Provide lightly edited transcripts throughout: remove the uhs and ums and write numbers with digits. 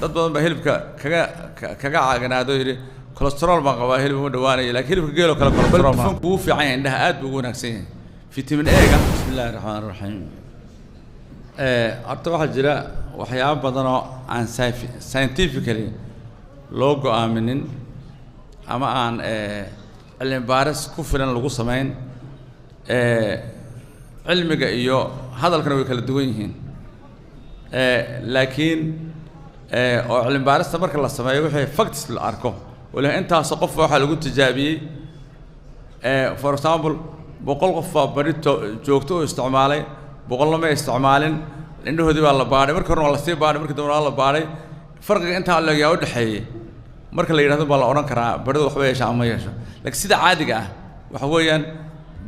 dad badan baa hilibka kaga caaganaado yiri cholesterol baan qabaa hilib ma dhawaanayo laakiin hilibka geelo kale cholesterol ma uu fiican yahay indhaha aad buu ugu wanaagsan yahay vitamin A ga bismillaahir rahmaanir rahiim horta waxa jira waxyaabo badan oo aan scientifically loo go'aaminin ama aan cilmi baaris ku filan lagu sameyn cilmiga iyo hadalkana way kala duwan yihiin laakiin oo cilmi baarista marka la sameeyo wixii facts la arko wala intaas qof waxa lagu tijaabiyay for example boqol qof bari joogto oo isticmaalay boqol lama isticmaalin indhahoodii baa la baaray marka hore waa la sii baaray markii dambe waa la baaray farqiga inta la yahay u dhaxeeyay marka la yiraahdo baa la oran karaa baridu waxba yeesha ama yeesho laakiin sida caadiga ah waxa weeyaan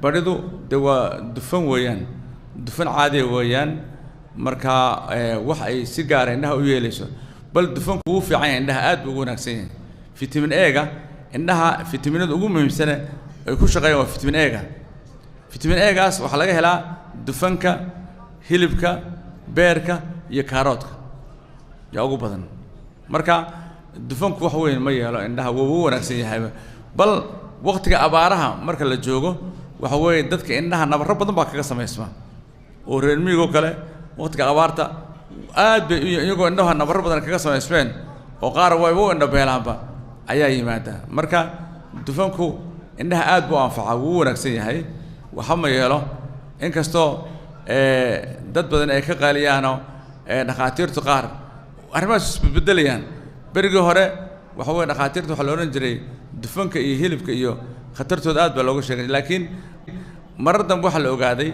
baridu waa dufan weeyaan dufan caadi weeyaan marka wax ay si gaar ah indhaha u yeelayso bal dufanku uu fiican yahay indhaha aad buu ugu wanaagsan yahay vitamin A ga indhaha vitaminada ugu muhiimsan ay ku shaqeeyaan waa vitamin A ga vitamin A gaas waxa laga helaa dufanka hilibka beerka iyo kaaroodka yaa ugu badan marka dufanku wax weyn ma yeelo indhaha wuu wanaagsan yahay bal waqtiga abaaraha marka la joogo waxa weey dadka indhaha nabarro badan baa kaga sameysma oo reer miyiga kale waqtiga abaarta aad bay iyagoo indhaha nabarro badan kaga sameysmeen oo qaar way u indha beelaanba ayaa yimaada marka dufanku indhaha aad buu anfacaa wuu wanaagsan yahay waxa ma yeelo inkastoo dad badan ay ka qaaliyaano dhaqaatiirtu qaar arrimahaas isbedelayaan berigii hore waxa weey dhaqaatiirtu waxa la oran jiray dufanka iyo hilibka iyo khatartooda aad baa looga sheegay laakiin marar dambe waxa la ogaaday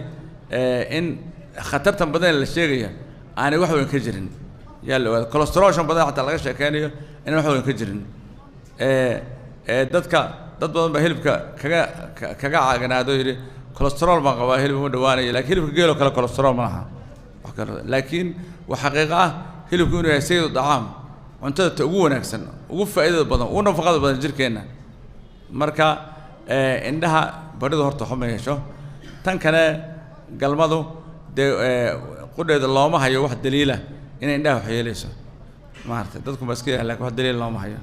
in khatartan badan la sheegaya aanay wax weyn ka jirin yaa la ogaaday cholesterol badan xataa laga sheekeynayo in wax weyn ka jirin dad badan baa hilibka kaga caaganaado yiri cholesterol baan qabaa hilib ma dhawaanayo laakiin hilibka geelo kale cholesterol ma laha wax kale laakiin waxa xaqiiqo ah hilibku inuu yahay sayid dacaam cuntada ugu wanaagsan ugu faa'iidada badan ugu nafaqada badan jirkeena marka indhaha baridu horta xuma yeesho tan kale galmadu qudheeda looma hayo wax daliila in indhaha wax yeelayso maartay dadku ma iska yahay laakiin wax daliil looma hayo